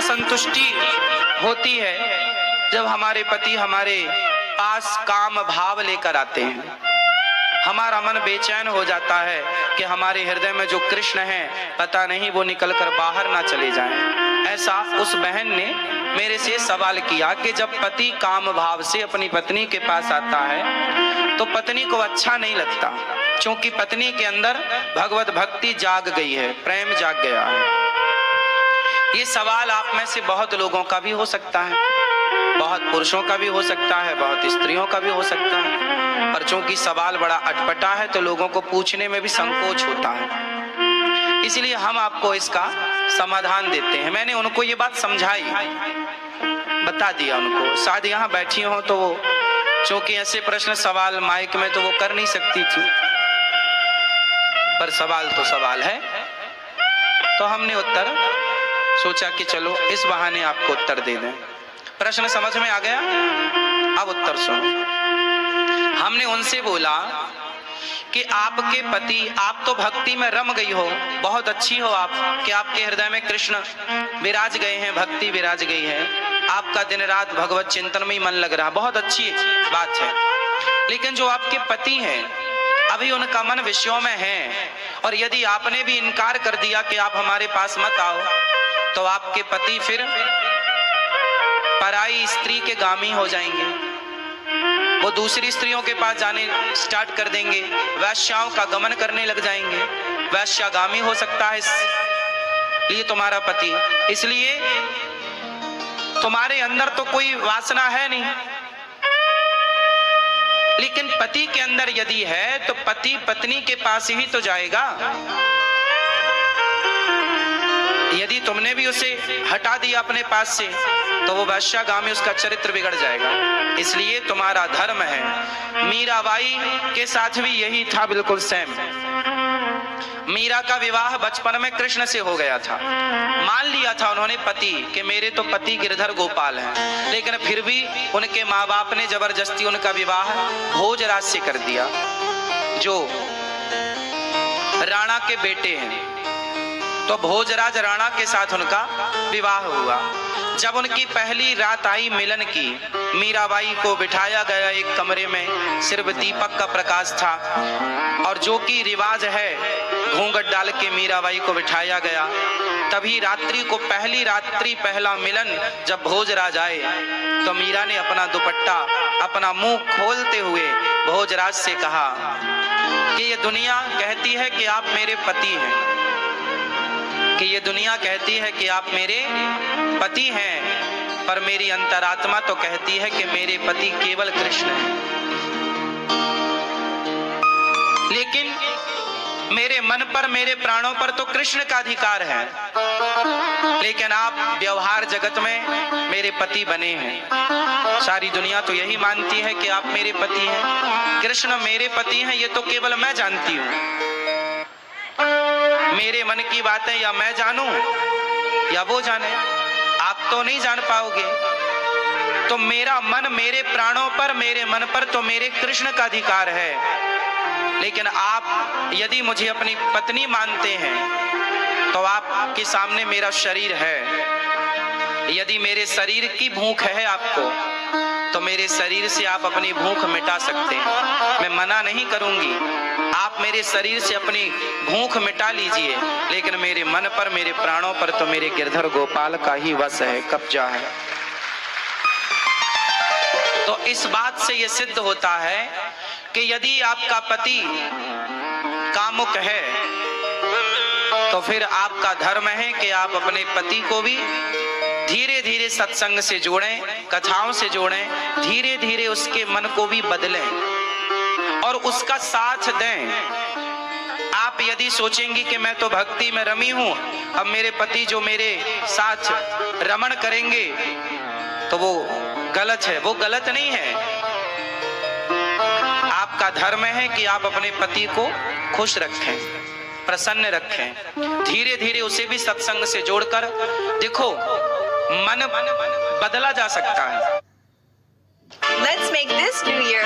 संतुष्टि होती है जब हमारे पति हमारे पास काम भाव लेकर आते हैं। हमारा मन बेचैन हो जाता है कि हमारे हृदय में जो कृष्ण है पता नहीं वो निकलकर बाहर ना चले जाएं। ऐसा उस बहन ने मेरे से सवाल किया कि जब पति काम भाव से अपनी पत्नी के पास आता है तो पत्नी को अच्छा नहीं लगता, क्योंकि पत्नी के अंदर भगवत भक्ति जाग गई है, प्रेम जाग गया है। ये सवाल आप में से बहुत लोगों का भी हो सकता है, बहुत पुरुषों का भी हो सकता है, बहुत स्त्रियों का भी हो सकता है, पर चूंकि सवाल बड़ा अटपटा है तो लोगों को पूछने में भी संकोच होता है, इसलिए हम आपको इसका समाधान देते हैं। मैंने उनको ये बात समझाई, बता दिया उनको। शायद यहाँ बैठी हो तो वो चूंकि ऐसे प्रश्न सवाल माइक में तो वो कर नहीं सकती थी, पर सवाल तो सवाल है, तो हमने उत्तर सोचा कि चलो इस बहाने आपको उत्तर दे दें। प्रश्न समझ में आ गया? अब उत्तर सुनो। हमने उनसे बोला कि आपके पति, आप तो भक्ति में रम गई हो, बहुत अच्छी हो आप, कि आपके हृदय में कृष्ण विराज गए हैं, भक्ति विराज गई है, आपका दिन रात भगवत चिंतन में ही मन लग रहा, बहुत अच्छी बात है। लेकिन जो आपके पति हैं अभी उनका मन विषयों में है, और यदि आपने भी इनकार कर दिया कि आप हमारे पास मत आओ तो आपके पति फिर पराई स्त्री के गामी हो जाएंगे, वो दूसरी स्त्रियों के पास जाने स्टार्ट कर देंगे, वैश्याओं का गमन करने लग जाएंगे, वैश्यागामी हो सकता है इसलिए तुम्हारा पति। इसलिए तुम्हारे अंदर तो कोई वासना है नहीं, लेकिन पति के अंदर यदि है तो पति पत्नी के पास ही तो जाएगा। यदि तुमने भी उसे हटा दिया अपने पास से तो वो वैश्यागामी, उसका चरित्र बिगड़ जाएगा। इसलिए तुम्हारा धर्म है। मीराबाई के साथ भी यही था, बिल्कुल सेम। मीरा का विवाह बचपन में कृष्ण से हो गया था, मान लिया था उन्होंने पति कि मेरे तो पति गिरधर गोपाल हैं, लेकिन फिर भी उनके माँ बाप ने जबरदस्ती उनका विवाह भोजराज से कर दिया, जो राणा के बेटे हैं। तो भोजराज राणा के साथ उनका विवाह हुआ। जब उनकी पहली रात आई मिलन की, मीराबाई को बिठाया गया एक कमरे में, सिर्फ दीपक का प्रकाश था, और जो कि रिवाज है घूंघट डाल के मीराबाई को बिठाया गया। तभी रात्रि को, पहली रात्रि पहला मिलन जब भोजराज आए तो मीरा ने अपना दुपट्टा, अपना मुंह खोलते हुए भोजराज से कहा कि ये दुनिया कहती है कि आप मेरे पति हैं, कि ये दुनिया कहती है कि आप मेरे पति हैं, पर मेरी अंतरात्मा तो कहती है कि मेरे पति केवल कृष्ण हैं। लेकिन मेरे मन पर, मेरे प्राणों पर तो कृष्ण का अधिकार है, लेकिन आप व्यवहार जगत में मेरे पति बने हैं। सारी दुनिया तो यही मानती है कि आप मेरे पति हैं, कृष्ण मेरे पति हैं, ये तो केवल मैं जानती हूं। मेरे मन की बातें या मैं जानूं या वो जाने, आप तो नहीं जान पाओगे। तो मेरा मन, मेरे प्राणों पर, मेरे मन पर तो मेरे कृष्ण का अधिकार है। लेकिन आप यदि मुझे अपनी पत्नी मानते हैं तो आपके सामने मेरा शरीर है। यदि मेरे शरीर की भूख है आपको तो मेरे शरीर से आप अपनी भूख मिटा सकते हैं, मैं मना नहीं करूंगी। आप मेरे शरीर से अपनी भूख मिटा लीजिए, लेकिन मेरे मन पर, मेरे प्राणों पर तो मेरे गिरधर गोपाल का ही वश है, कब्जा है। तो इस बात से यह सिद्ध होता है कि यदि आपका पति कामुक है तो फिर आपका धर्म है कि आप अपने पति को भी धीरे धीरे सत्संग से जोड़ें, कथाओं से जोड़ें, धीरे धीरे उसके मन को भी बदलें और उसका साथ दें। आप यदि सोचेंगी कि मैं तो भक्ति में रमी हूं, अब मेरे पति जो मेरे साथ रमण करेंगे तो वो गलत है, वो गलत नहीं है। आपका धर्म है कि आप अपने पति को खुश रखें, प्रसन्न रखें, धीरे धीरे उसे भी सत्संग से जोड़कर देखो मन बदला जा सकता है। Let's make this New Year